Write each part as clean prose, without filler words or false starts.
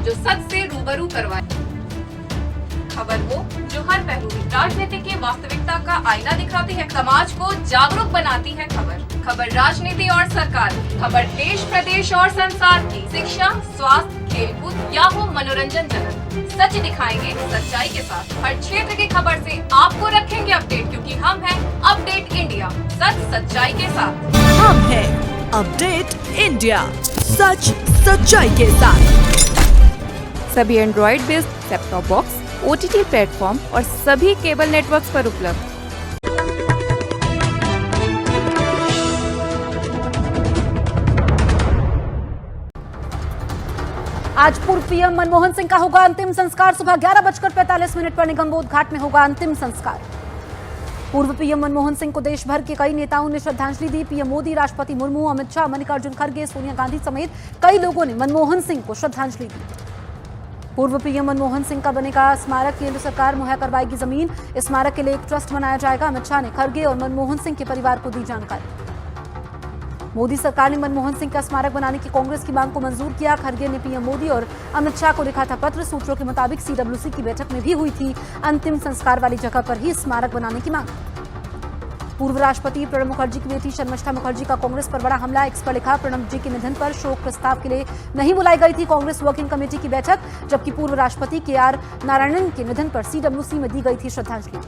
जो सच से रूबरू करवाए। खबर वो जो हर पहलू में राजनीति की वास्तविकता का आईना दिखाती है, समाज को जागरूक बनाती है। खबर राजनीति और सरकार की, खबर देश प्रदेश और संसार की, शिक्षा, स्वास्थ्य, खेलकूद या हो मनोरंजन जगत, सच दिखाएंगे सच्चाई के साथ। हर क्षेत्र की खबर से आपको रखेंगे अपडेट, क्योंकि हम हैं अपडेट इंडिया, सच सच्चाई के साथ। हम हैं अपडेट इंडिया, सच सच्चाई के साथ। सभी Android based set top box, OTT platform और सभी केबल नेटवर्क्स पर उपलब्ध। आज पूर्व पीएम मनमोहन सिंह का होगा अंतिम संस्कार। सुबह 11:45 पर निगमबोध घाट में होगा अंतिम संस्कार। पूर्व पीएम मनमोहन सिंह को देश भर के कई नेताओं ने श्रद्धांजलि दी। पीएम मोदी, राष्ट्रपति मुर्मू, अमित शाह, मल्लिकार्जुन खड़गे, सोनिया गांधी समेत कई लोगों ने मनमोहन सिंह को श्रद्धांजलि दी। पूर्व पीएम मनमोहन सिंह का बनेगा स्मारक, केंद्र सरकार मुहैया करवाएगी जमीन। इस स्मारक के लिए एक ट्रस्ट बनाया जाएगा। अमित शाह ने खड़गे और मनमोहन सिंह के परिवार को दी जानकारी। मोदी सरकार ने मनमोहन सिंह का स्मारक बनाने की कांग्रेस की मांग को मंजूर किया। खड़गे ने पीएम मोदी और अमित शाह को लिखा था पत्र। सूत्रों के मुताबिक CWC की बैठक में भी हुई थी अंतिम संस्कार वाली जगह पर ही स्मारक बनाने की मांग। पूर्व राष्ट्रपति प्रणब मुखर्जी की बेटी शर्मिष्ठा मुखर्जी का कांग्रेस पर बड़ा हमला। एक्स पर लिखा, प्रणब जी के निधन पर शोक प्रस्ताव के लिए नहीं बुलाई गई थी कांग्रेस वर्किंग कमेटी की बैठक, जबकि पूर्व राष्ट्रपति KR नारायणन के निधन पर CWC में दी गई थी श्रद्धांजलि।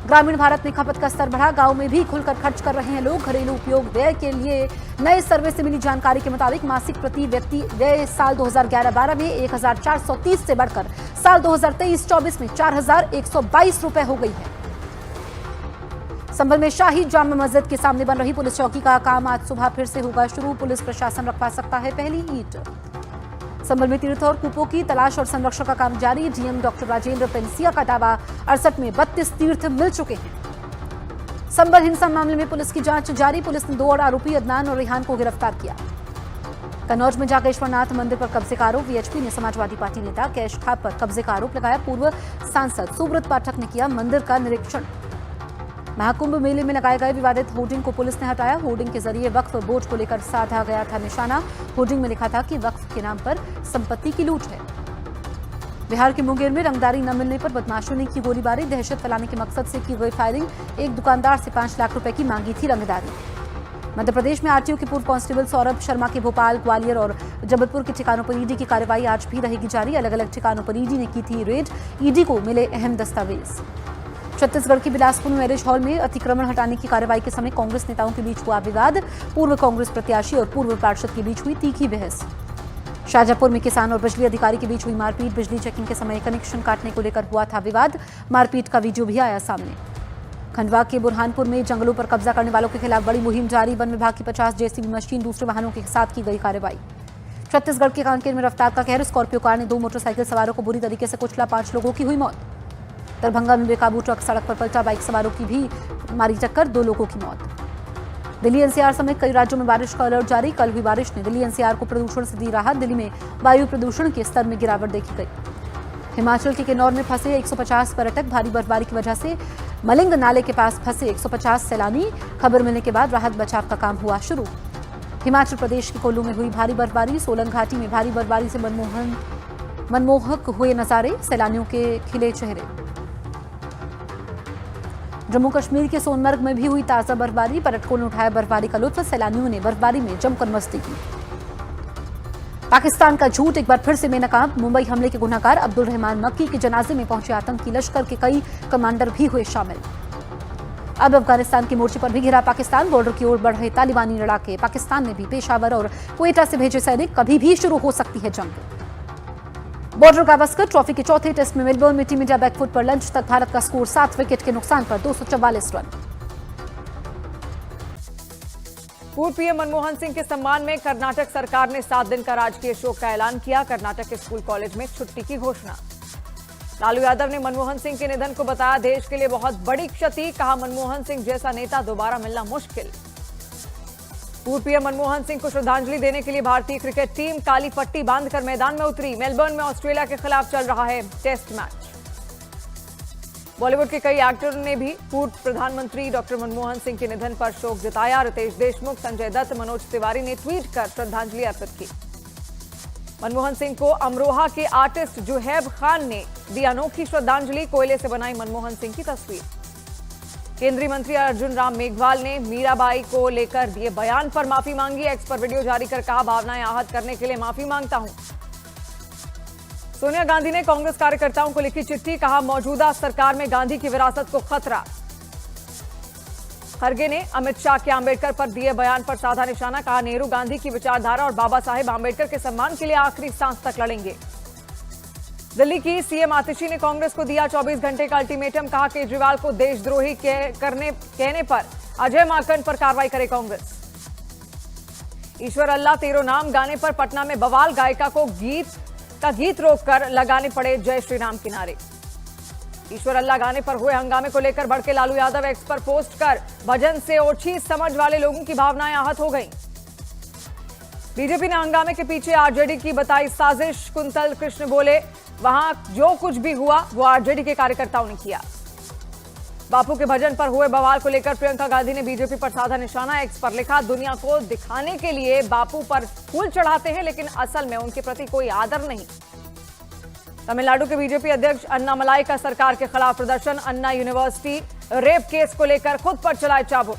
ग्रामीण भारत में खपत का स्तर बढ़ा। गांव में भी खुलकर खर्च कर रहे हैं लोग। घरेलू उपयोग व्यय के लिए नए सर्वे से मिली जानकारी के मुताबिक मासिक प्रति व्यक्ति व्यय साल 2011-12 में 1430 से बढ़कर साल 2023-24 में 4122 रुपए हो गई है। संभल में शाही जामा मस्जिद के सामने बन रही पुलिस चौकी का काम आज सुबह फिर से होगा शुरू। पुलिस प्रशासन रखवा सकता है पहली ईंट। संभल में तीर्थ और कूपों की तलाश और संरक्षण का काम जारी। डीएम डॉक्टर राजेंद्र पेंसिया का दावा, 68 में 32 तीर्थ मिल चुके हैं। संभल हिंसा मामले में पुलिस की जांच जारी। पुलिस ने 2 और आरोपी अदनान और रेहान को गिरफ्तार किया। कन्नौज में जागेश्वरनाथ मंदिर पर कब्जे का आरोप। VHP ने समाजवादी पार्टी नेता कैश खाप पर कब्जे का आरोप लगाया। पूर्व सांसद सुब्रत पाठक ने किया मंदिर का निरीक्षण। महाकुंभ मेले में लगाए गए विवादित होर्डिंग को पुलिस ने हटाया। होर्डिंग के जरिए वक्फ बोर्ड को लेकर साधा गया था निशाना। होर्डिंग में लिखा था कि वक्फ के नाम पर संपत्ति की लूट है। बिहार के मुंगेर में रंगदारी न मिलने पर बदमाशों ने की गोलीबारी। दहशत फैलाने के मकसद से की गई फायरिंग। एक दुकानदार से 5 लाख रुपए की मांगी थी रंगदारी। मध्य प्रदेश में RTO के पूर्व कांस्टेबल सौरभ शर्मा के भोपाल, ग्वालियर और जबलपुर के ठिकानों पर ईडी की कार्रवाई आज भी रहेगी जारी। अलग अलग ठिकानों पर ईडी ने की थी रेड। ईडी को मिले अहम दस्तावेज। छत्तीसगढ़ के बिलासपुर मैरिज हॉल में अतिक्रमण हटाने की कार्रवाई के समय कांग्रेस नेताओं के बीच हुआ विवाद। पूर्व कांग्रेस प्रत्याशी और पूर्व पार्षद के बीच हुई तीखी बहस। शाहजहांपुर में किसान और बिजली अधिकारी के बीच हुई मारपीट। बिजली चेकिंग के समय कनेक्शन काटने को लेकर हुआ था विवाद। मारपीट का वीडियो भी आया सामने। खंडवा के बुरहानपुर में जंगलों पर कब्जा करने वालों के खिलाफ बड़ी मुहिम जारी। वन विभाग की 50 JCB मशीन, दूसरे वाहनों के साथ की गई कार्रवाई। छत्तीसगढ़ के कांकेर में रफ्तार का कहर। स्कॉर्पियो कार ने 2 मोटरसाइकिल सवारों को बुरी तरीके से कुचला। 5 लोगों की हुई मौत। दरभंगा में बेकाबू ट्रक सड़क पर पलटा। बाइक सवारों की भी मारी टक्कर, 2 लोगों की मौत। दिल्ली NCR समेत कई राज्यों में बारिश का अलर्ट जारी। कल हुई बारिश ने दिल्ली NCR को प्रदूषण से दी राहत। दिल्ली में वायु प्रदूषण के स्तर में गिरावट देखी गई। हिमाचल के किन्नौर में फंसे 150 पर्यटक। भारी बर्फबारी की वजह से मलिंग नाले के पास फंसे 150 सैलानी। खबर मिलने के बाद राहत बचाव का काम हुआ शुरू। हिमाचल प्रदेश के कुल्लू में हुई भारी बर्फबारी। सोलन घाटी में भारी बर्फबारी से मनमोहक हुए नजारे, सैलानियों के खिले चेहरे। जम्मू कश्मीर के सोनमर्ग में भी हुई ताजा बर्फबारी। पर्यटकों ने उठाया बर्फबारी का लुत्फ। सैलानियों ने बर्फबारी में जमकर मस्ती की। पाकिस्तान का झूठ एक बार फिर से बेनकाब। मुंबई हमले के गुनहगार अब्दुल रहमान मक्की के जनाजे में पहुंचे आतंकी लश्कर के कई कमांडर भी हुए शामिल। अब अफगानिस्तान के मोर्चे पर भी घिरा पाकिस्तान। बॉर्डर की ओर बढ़ रहे तालिबानी लड़ाके। पाकिस्तान ने भी पेशावर और क्वेटा से भेजे सैनिक। कभी भी शुरू हो सकती है जंग। बॉर्डर गावस्कर ट्रॉफी के चौथे टेस्ट में मेलबर्न में टीम इंडिया बैकफुट पर। लंच तक भारत का स्कोर 7 विकेट के नुकसान पर 244 रन। पूर्व पीएम मनमोहन सिंह के सम्मान में कर्नाटक सरकार ने 7 दिन का राजकीय शोक का ऐलान किया। कर्नाटक के स्कूल कॉलेज में छुट्टी की घोषणा। लालू यादव ने मनमोहन सिंह के निधन को बताया देश के लिए बहुत बड़ी क्षति। कहा, मनमोहन सिंह जैसा नेता दोबारा मिलना मुश्किल। पूर्व पीएम मनमोहन सिंह को श्रद्धांजलि देने के लिए भारतीय क्रिकेट टीम काली पट्टी बांधकर मैदान में उतरी। मेलबर्न में ऑस्ट्रेलिया के खिलाफ चल रहा है टेस्ट मैच। बॉलीवुड के कई एक्टरों ने भी पूर्व प्रधानमंत्री डॉक्टर मनमोहन सिंह के निधन पर शोक जताया। रितेश देशमुख, संजय दत्त, मनोज तिवारी ने ट्वीट कर श्रद्धांजलि अर्पित की। मनमोहन सिंह को अमरोहा के आर्टिस्ट जुहैब खान ने दी अनोखी श्रद्धांजलि। कोयले से बनाई मनमोहन सिंह की तस्वीर। केंद्रीय मंत्री अर्जुन राम मेघवाल ने मीराबाई को लेकर दिए बयान पर माफी मांगी। एक्स पर वीडियो जारी कर कहा, भावनाएं आहत करने के लिए माफी मांगता हूं। सोनिया गांधी ने कांग्रेस कार्यकर्ताओं को लिखी चिट्ठी, कहा मौजूदा सरकार में गांधी की विरासत को खतरा। खरगे ने अमित शाह के आंबेडकर पर दिए बयान पर साधा निशाना, कहा नेहरू गांधी की विचारधारा और बाबा साहेब आंबेडकर के सम्मान के लिए आखिरी सांस तक लड़ेंगे। दिल्ली की सीएम आतिशी ने कांग्रेस को दिया 24 घंटे का अल्टीमेटम, कहा केजरीवाल को देशद्रोही कहने पर अजय माकन पर कार्रवाई करे कांग्रेस। ईश्वर अल्लाह तेरो नाम गाने पर पटना में बवाल, गायिका को गीत रोककर लगाने पड़े जय श्री राम के नारे। ईश्वर अल्लाह गाने पर हुए हंगामे को लेकर भड़के लालू यादव, एक्स पर पोस्ट कर भजन से ओछी समझ वाले लोगों की भावनाएं आहत हो गईं। बीजेपी ने हंगामे के पीछे आरजेडी की बताई साजिश। कुंतल कृष्ण बोले, वहां जो कुछ भी हुआ वो आरजेडी के कार्यकर्ताओं ने किया। बापू के भजन पर हुए बवाल को लेकर प्रियंका गांधी ने बीजेपी पर साधा निशाना। एक्स पर लिखा, दुनिया को दिखाने के लिए बापू पर फूल चढ़ाते हैं लेकिन असल में उनके प्रति कोई आदर नहीं। तमिलनाडु के बीजेपी अध्यक्ष अन्नामलाई का सरकार के खिलाफ प्रदर्शन। अन्ना यूनिवर्सिटी रेप केस को लेकर खुद पर चलाए चाबुक।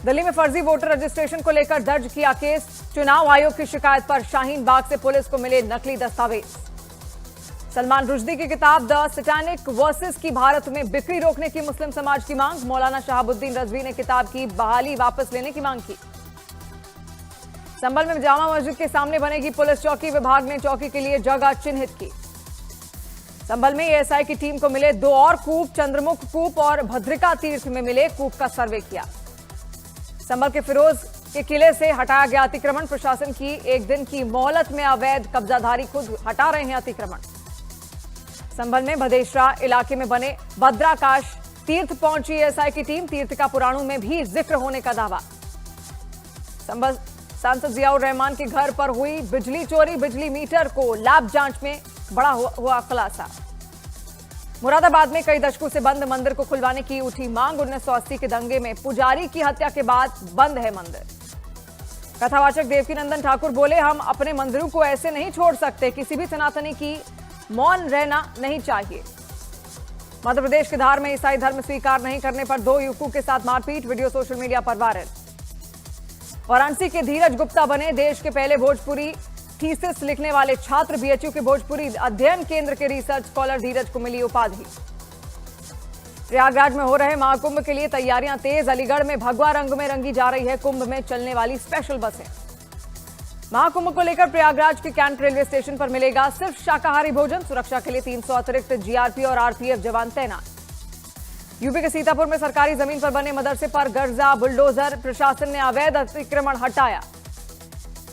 दिल्ली में फर्जी वोटर रजिस्ट्रेशन को लेकर दर्ज किया केस। चुनाव आयोग की शिकायत पर शाहीन बाग से पुलिस को मिले नकली दस्तावेज। सलमान रुश्दी की किताब द सैटेनिक वर्सेस की भारत में बिक्री रोकने की मुस्लिम समाज की मांग। मौलाना शहाबुद्दीन रजवी ने किताब की बहाली वापस लेने की मांग की। संभल में जामा मस्जिद के सामने बनेगी पुलिस चौकी। विभाग ने चौकी के लिए जगह चिन्हित की। संभल में एएसआई की टीम को मिले 2 और कूप। चंद्रमुख कूप और भद्रिका तीर्थ में मिले कूप का सर्वे किया। संभल के फिरोज के किले से हटाया गया अतिक्रमण। प्रशासन की 1 दिन की मोहलत में अवैध कब्जाधारी खुद हटा रहे हैं अतिक्रमण। संभल में भदेशरा इलाके में बने भद्राकाश तीर्थ पहुंची एएसआई की टीम। तीर्थ का पुराणों में भी जिक्र होने का दावा। संभल सांसद जियाउर रहमान के घर पर हुई बिजली चोरी। बिजली मीटर को लैब जांच में बड़ा हुआ खुलासा। मुरादाबाद में कई दशकों से बंद मंदिर को खुलवाने की उठी मांग। 1980 के दंगे में पुजारी की हत्या के बाद बंद है मंदिर। कथावाचक देवकीनंदन ठाकुर बोले, हम अपने मंदिरों को ऐसे नहीं छोड़ सकते। किसी भी सनातनी की मौन रहना नहीं चाहिए। मध्य प्रदेश के धार में ईसाई धर्म स्वीकार नहीं करने पर 2 युवकों के साथ मारपीट। वीडियो सोशल मीडिया पर वायरल। वाराणसी के धीरज गुप्ता बने देश के पहले भोजपुरी थीसिस लिखने वाले छात्र। बीएचयू के भोजपुरी अध्ययन केंद्र के रिसर्च स्कॉलर धीरज को मिली उपाधि। प्रयागराज में हो रहे महाकुंभ के लिए तैयारियां तेज। अलीगढ़ में भगवा रंग में रंगी जा रही है कुंभ में चलने वाली स्पेशल बसें। महाकुंभ को लेकर प्रयागराज के कैंट रेलवे स्टेशन पर मिलेगा सिर्फ शाकाहारी भोजन। सुरक्षा के लिए 300 अतिरिक्त जीआरपी और आरपीएफ जवान तैनात। यूपी के सीतापुर में सरकारी जमीन पर बने मदरसे पर गर्जा बुलडोजर। प्रशासन ने अवैध अतिक्रमण हटाया।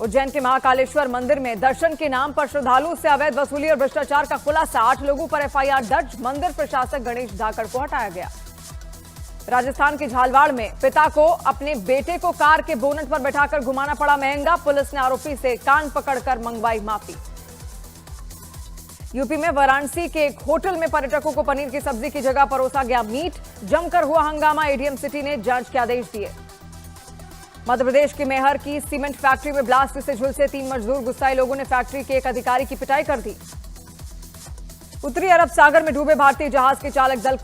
उज्जैन के महाकालेश्वर मंदिर में दर्शन के नाम पर श्रद्धालुओं से अवैध वसूली और भ्रष्टाचार का खुलासा। 8 लोगों पर एफआईआर दर्ज। मंदिर प्रशासक गणेश धाकड़ को हटाया गया। राजस्थान के झालवाड़ में पिता को अपने बेटे को कार के बोनट पर बैठाकर घुमाना पड़ा महंगा। पुलिस ने आरोपी से कान पकड़कर मंगवाई माफी। यूपी में वाराणसी के एक होटल में पर्यटकों को पनीर की सब्जी की जगह परोसा गया मीट। जमकर हुआ हंगामा। एडीएम सिटी ने जांच के आदेश दिए। मध्य प्रदेश के मेहर की सीमेंट फैक्ट्री में ब्लास्ट से झुलसे 3 मजदूर। गुस्साए लोगों ने फैक्ट्री के एक अधिकारी की पिटाई कर दी। उत्तरी अरब सागर में डूबे भारतीय जहाज के चालक दल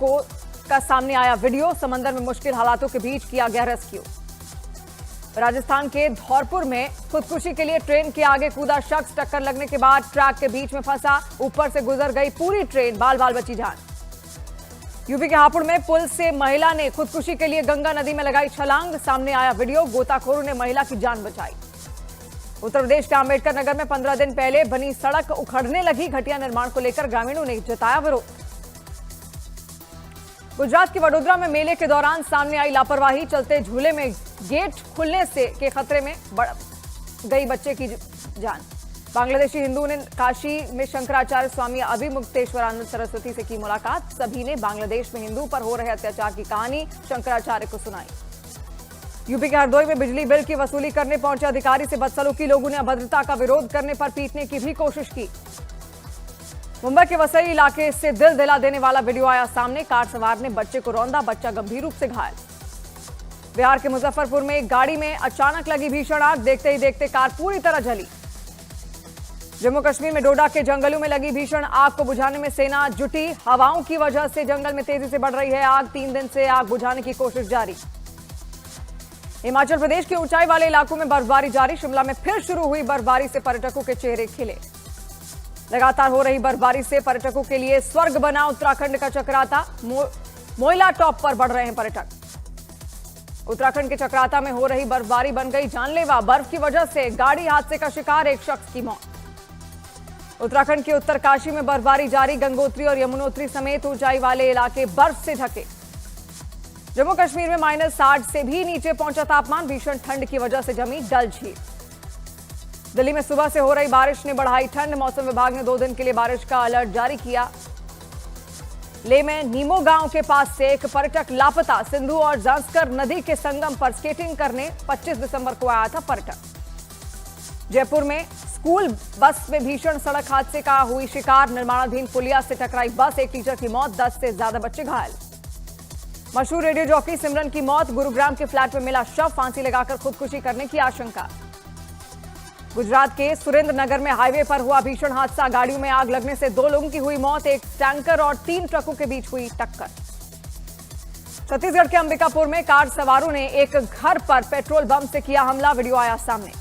का सामने आया वीडियो। समंदर में मुश्किल हालातों के बीच किया गया रेस्क्यू। राजस्थान के धौलपुर में खुदकुशी के लिए ट्रेन के आगे कूदा शख्स। टक्कर लगने के बाद ट्रैक के बीच में फंसा। ऊपर से गुजर गई पूरी ट्रेन। बाल बाल बची जान। यूपी के हापुड़ में पुल से महिला ने खुदकुशी के लिए गंगा नदी में लगाई छलांग। सामने आया वीडियो। गोताखोरों ने महिला की जान बचाई। उत्तर प्रदेश के अम्बेडकर नगर में 15 दिन पहले बनी सड़क उखड़ने लगी। घटिया निर्माण को लेकर ग्रामीणों ने जताया विरोध। गुजरात के वडोदरा में मेले के दौरान सामने आई लापरवाही। चलते झूले में गेट खुलने से के खतरे में गई बच्चे की जान। बांग्लादेशी हिंदू ने काशी में शंकराचार्य स्वामी अभिमुक्तेश्वरानंद सरस्वती से की मुलाकात। सभी ने बांग्लादेश में हिंदू पर हो रहे अत्याचार की कहानी शंकराचार्य को सुनाई। यूपी के हरदोई में बिजली बिल की वसूली करने पहुंचे अधिकारी से बदसलूकी। लोगों ने अभद्रता का विरोध करने पर पीटने की भी कोशिश की। मुंबई के वसई इलाके से दिल दिला देने वाला वीडियो आया सामने। कार सवार ने बच्चे को रौंदा। बच्चा गंभीर रूप से घायल। बिहार के मुजफ्फरपुर में एक गाड़ी में अचानक लगी भीषण आग। देखते ही देखते कार पूरी तरह जली। जम्मू कश्मीर में डोडा के जंगलों में लगी भीषण आग को बुझाने में सेना जुटी। हवाओं की वजह से जंगल में तेजी से बढ़ रही है आग। 3 दिन से आग बुझाने की कोशिश जारी। हिमाचल प्रदेश के ऊंचाई वाले इलाकों में बर्फबारी जारी। शिमला में फिर शुरू हुई बर्फबारी से पर्यटकों के चेहरे खिले। लगातार हो रही बर्फबारी से पर्यटकों के लिए स्वर्ग बना उत्तराखंड का चक्राता। मोइला टॉप पर बढ़ रहे हैं पर्यटक। उत्तराखंड के चक्राता में हो रही बर्फबारी बन गई जानलेवा। बर्फ की वजह से गाड़ी हादसे का शिकार एक शख्स की मौत। उत्तराखंड के उत्तरकाशी में बर्फबारी जारी। गंगोत्री और यमुनोत्री समेत ऊंचाई वाले इलाके बर्फ से ढके। जम्मू कश्मीर में -60 से भी नीचे पहुंचा तापमान। भीषण ठंड की वजह से जमी डल झील। दिल्ली में सुबह से हो रही बारिश ने बढ़ाई ठंड। मौसम विभाग ने 2 दिन के लिए बारिश का अलर्ट जारी किया। लेह में नीमो गांव के पास से एक पर्यटक लापता। सिंधु और जांस्कर नदी के संगम पर स्केटिंग करने 25 दिसंबर को आया था पर्यटक। जयपुर में स्कूल बस में भीषण सड़क हादसे का हुई शिकार। निर्माणाधीन पुलिया से टकराई बस। एक टीचर की मौत, 10 से ज्यादा बच्चे घायल। मशहूर रेडियो जॉकी सिमरन की मौत। गुरुग्राम के फ्लैट में मिला शव। फांसी लगाकर खुदकुशी करने की आशंका। गुजरात के सुरेंद्र नगर में हाईवे पर हुआ भीषण हादसा। गाड़ियों में आग लगने से 2 लोगों की हुई मौत। एक टैंकर और 3 ट्रकों के बीच हुई टक्कर। छत्तीसगढ़ के अंबिकापुर में कार सवारों ने एक घर पर पेट्रोल बम से किया हमला। वीडियो आया सामने।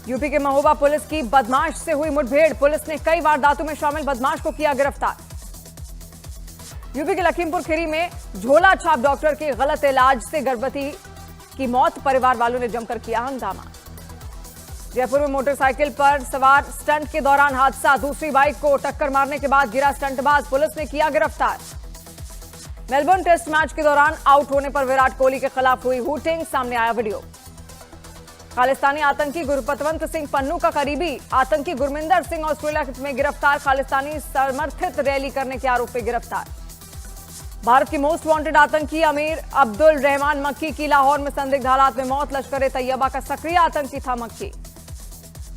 यूपी के महोबा पुलिस की बदमाश से हुई मुठभेड़। पुलिस ने कई वारदातों में शामिल बदमाश को किया गिरफ्तार। यूपी के लखीमपुर खीरी में झोला छाप डॉक्टर के गलत इलाज से गर्भवती की मौत। परिवार वालों ने जमकर किया हंगामा। जयपुर में मोटरसाइकिल पर सवार स्टंट के दौरान हादसा। दूसरी बाइक को टक्कर मारने के बाद गिरा स्टंटबाज। पुलिस ने किया गिरफ्तार। मेलबर्न टेस्ट मैच के दौरान आउट होने पर विराट कोहली के खिलाफ हुई हूटिंग। सामने आया वीडियो। खालिस्तानी आतंकी गुरपतवंत सिंह पन्नू का करीबी आतंकी गुरमिंदर सिंह ऑस्ट्रेलिया में गिरफ्तार। खालिस्तानी समर्थित रैली करने के आरोप में गिरफ्तार। भारत की मोस्ट वांटेड आतंकी अमीर अब्दुल रहमान मक्की की लाहौर में संदिग्ध हालात में मौत। लश्कर ए तैयबा का सक्रिय आतंकी था मक्की।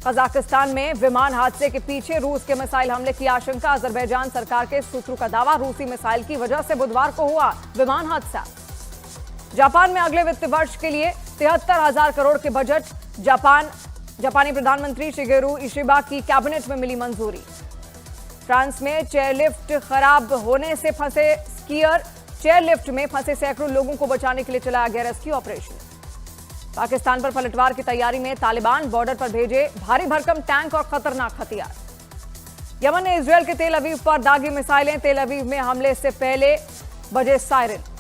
कजाकिस्तान में विमान हादसे के पीछे रूस के मिसाइल हमले की आशंका। अजरबैजान सरकार के सूत्रों का दावा, रूसी मिसाइल की वजह से बुधवार को हुआ विमान हादसा। जापान में अगले वित्त वर्ष के लिए 73,000 करोड़ के बजट। जापानी प्रधानमंत्री शिगेरू इशिबा की कैबिनेट में मिली मंजूरी। फ्रांस में चेयरलिफ्ट खराब होने से फंसे स्कीयर। चेयरलिफ्ट में फंसे सैकड़ों लोगों को बचाने के लिए चलाया गया रेस्क्यू ऑपरेशन। पाकिस्तान पर पलटवार की तैयारी में तालिबान। बॉर्डर पर भेजे भारी भरकम टैंक और खतरनाक हथियार। यमन ने इजरायल के तेल अवीव पर दागी मिसाइलें। तेल अवीव में हमले से पहले बजे सायरन।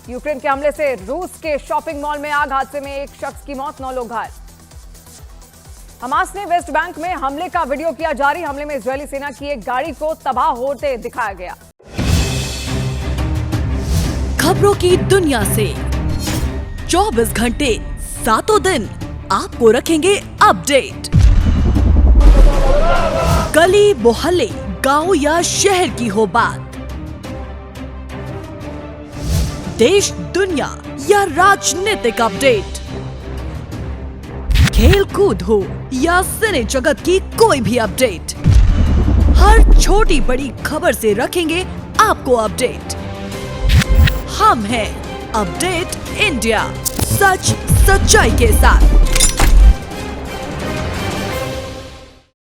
यूक्रेन के हमले से रूस के शॉपिंग मॉल में आग। हादसे में एक शख्स की मौत, 9 लोग घायल। हमास ने वेस्ट बैंक में हमले का वीडियो किया जारी। हमले में इजरायली सेना की एक गाड़ी को तबाह होते दिखाया गया। खबरों की दुनिया से 24 घंटे 7 दिन आपको रखेंगे अपडेट। गली मोहल्ले, गांव या शहर की हो बात, देश दुनिया या राजनीतिक अपडेट, खेल कूद हो या सिने जगत की कोई भी अपडेट, हर छोटी बड़ी खबर से रखेंगे आपको अपडेट। हम हैं अपडेट इंडिया, सच सच्चाई के साथ।